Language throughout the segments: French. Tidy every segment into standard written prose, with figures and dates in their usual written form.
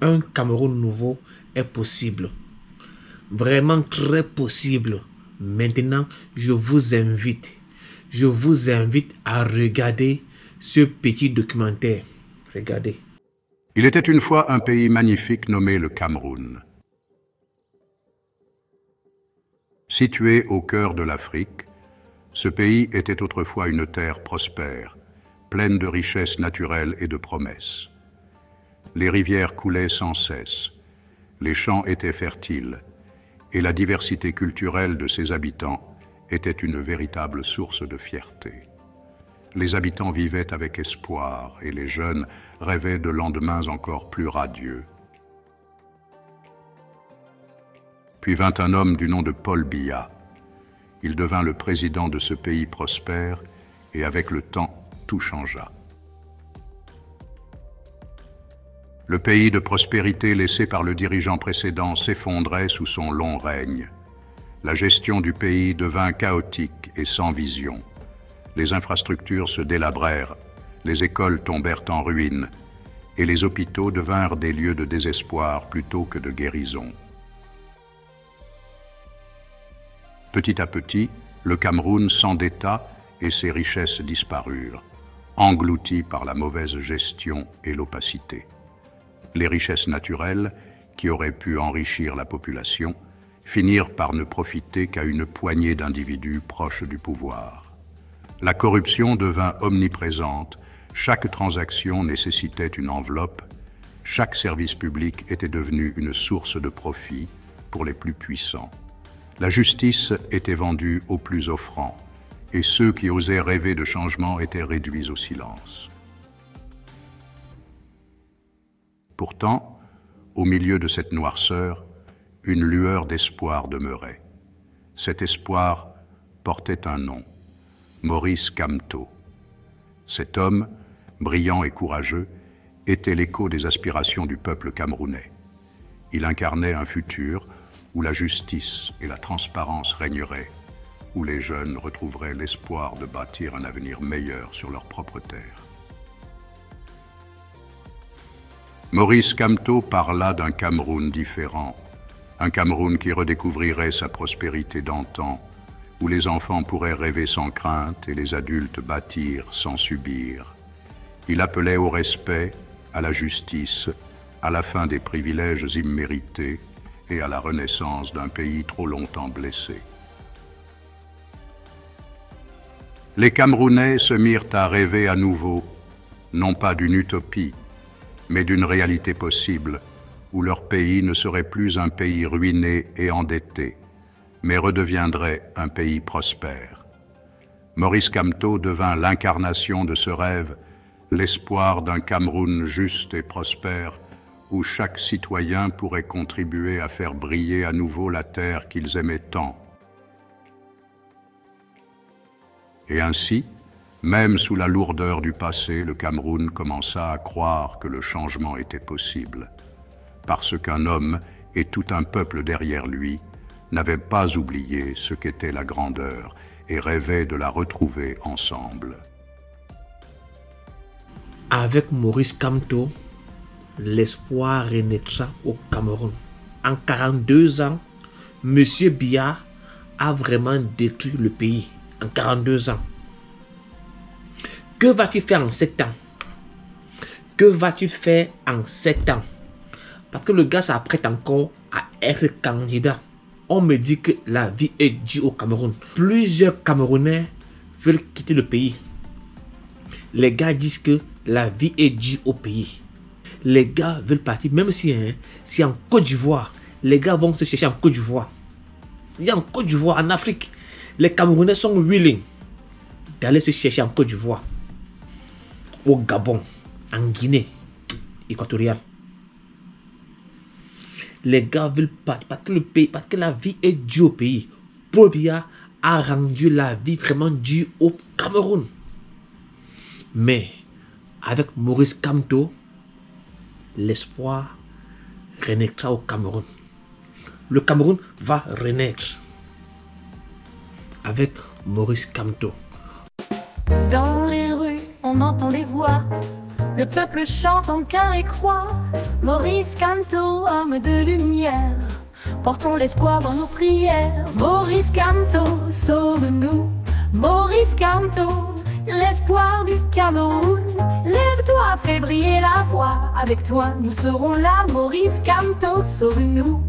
un Cameroun nouveau est possible. Vraiment très possible. Maintenant, je vous invite à regarder ce petit documentaire. Regardez. Il était une fois un pays magnifique nommé le Cameroun. Situé au cœur de l'Afrique, ce pays était autrefois une terre prospère, pleine de richesses naturelles et de promesses. Les rivières coulaient sans cesse, les champs étaient fertiles, et la diversité culturelle de ses habitants était une véritable source de fierté. Les habitants vivaient avec espoir et les jeunes rêvaient de lendemains encore plus radieux. Puis vint un homme du nom de Paul Biya. Il devint le président de ce pays prospère et avec le temps, tout changea. Le pays de prospérité laissé par le dirigeant précédent s'effondrait sous son long règne. La gestion du pays devint chaotique et sans vision. Les infrastructures se délabrèrent, les écoles tombèrent en ruine et les hôpitaux devinrent des lieux de désespoir plutôt que de guérison. Petit à petit, le Cameroun s'endetta et ses richesses disparurent, englouties par la mauvaise gestion et l'opacité. Les richesses naturelles, qui auraient pu enrichir la population, finirent par ne profiter qu'à une poignée d'individus proches du pouvoir. La corruption devint omniprésente, chaque transaction nécessitait une enveloppe, chaque service public était devenu une source de profit pour les plus puissants. La justice était vendue aux plus offrants, et ceux qui osaient rêver de changement étaient réduits au silence. Pourtant, au milieu de cette noirceur, une lueur d'espoir demeurait. Cet espoir portait un nom, Maurice Kamto. Cet homme, brillant et courageux, était l'écho des aspirations du peuple camerounais. Il incarnait un futur où la justice et la transparence régneraient, où les jeunes retrouveraient l'espoir de bâtir un avenir meilleur sur leur propre terre. Maurice Kamto parla d'un Cameroun différent, un Cameroun qui redécouvrirait sa prospérité d'antan, où les enfants pourraient rêver sans crainte et les adultes bâtir sans subir. Il appelait au respect, à la justice, à la fin des privilèges immérités et à la renaissance d'un pays trop longtemps blessé. Les Camerounais se mirent à rêver à nouveau, non pas d'une utopie, mais d'une réalité possible, où leur pays ne serait plus un pays ruiné et endetté, mais redeviendrait un pays prospère. Maurice Kamto devint l'incarnation de ce rêve, l'espoir d'un Cameroun juste et prospère, où chaque citoyen pourrait contribuer à faire briller à nouveau la terre qu'ils aimaient tant. Et ainsi, même sous la lourdeur du passé, le Cameroun commença à croire que le changement était possible, parce qu'un homme et tout un peuple derrière lui n'avaient pas oublié ce qu'était la grandeur et rêvaient de la retrouver ensemble. Avec Maurice Kamto, l'espoir renaîtra au Cameroun. En 42 ans, M. Biya a vraiment détruit le pays. En 42 ans. Que va-t-il faire en 7 ans? Que va-t-il faire en 7 ans? Parce que le gars s'apprête encore à être candidat. On me dit que la vie est due au Cameroun. Plusieurs Camerounais veulent quitter le pays. Les gars disent que la vie est due au pays. Les gars veulent partir, même si en Côte d'Ivoire, les gars vont se chercher en Côte d'Ivoire. Il y a en Côte d'Ivoire, en Afrique, les Camerounais sont willing d'aller se chercher en Côte d'Ivoire, au Gabon, en Guinée équatoriale. Les gars veulent partir parce que la vie est due au pays. Paul Biya a rendu la vie vraiment due au Cameroun. Mais avec Maurice Kamto, l'espoir renaîtra au Cameroun. Le Cameroun va renaître avec Maurice Kamto. Dans les rues, on entend des voix. Le peuple chante en chœur et croit. Maurice Kamto, homme de lumière, portons l'espoir dans nos prières. Maurice Kamto, sauve-nous. Maurice Kamto, l'espoir du Cameroun. Lève-toi, fais briller la voix. Avec toi, nous serons là. Maurice Kamto, sauve-nous.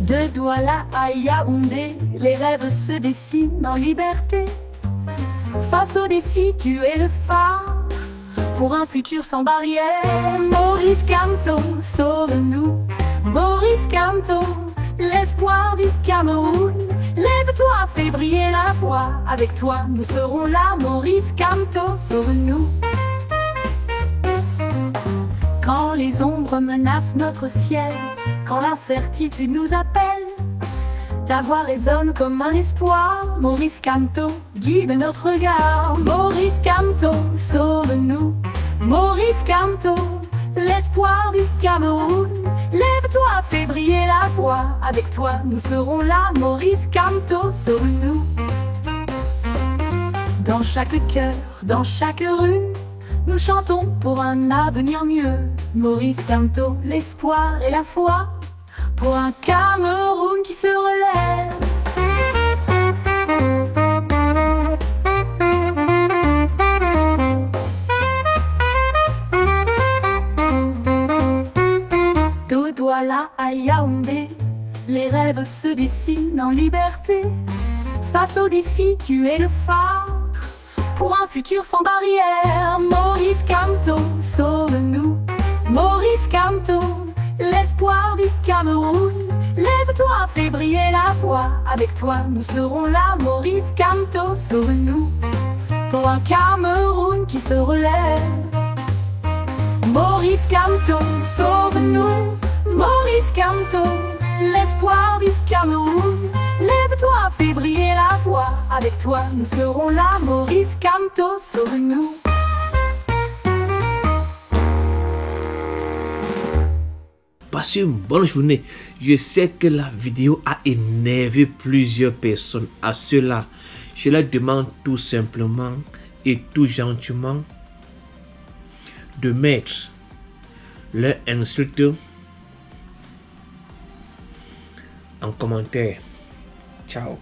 De Douala à Yaoundé, les rêves se dessinent en liberté. Face aux défis, tu es le phare pour un futur sans barrière. Maurice Kamto, sauve-nous. Maurice Kamto, l'espoir du Cameroun. Lève-toi, fais briller la voix. Avec toi, nous serons là. Maurice Kamto, sauve-nous. Quand les ombres menacent notre ciel, quand l'incertitude nous appelle, ta voix résonne comme un espoir. Maurice Kamto, guide notre regard. Maurice Kamto, sauve-nous. Maurice Kamto, l'espoir du Cameroun. Lève-toi, fais briller la voix. Avec toi, nous serons là. Maurice Kamto, sauve-nous. Dans chaque cœur, dans chaque rue, nous chantons pour un avenir mieux. Maurice Kamto, l'espoir et la foi pour un Cameroun qui se relève. De Douala à Yaoundé, les rêves se dessinent en liberté. Face aux défis, tu es le phare pour un futur sans barrière. Maurice Kamto, sauve-nous. Maurice Kamto, l'espoir du Cameroun. Lève-toi, fais briller la voix. Avec toi, nous serons là. Maurice Kamto, sauve-nous. Pour un Cameroun qui se relève. Maurice Kamto, sauve-nous. Maurice Kamto, l'espoir du Cameroun. Lève-toi, fais briller la voix. Avec toi, nous serons là. Maurice Kamto, sauve-nous. Passez une bonne journée. Je sais que la vidéo a énervé plusieurs personnes. À cela, je leur demande tout simplement et tout gentiment de mettre leur insulte en commentaire. Ciao.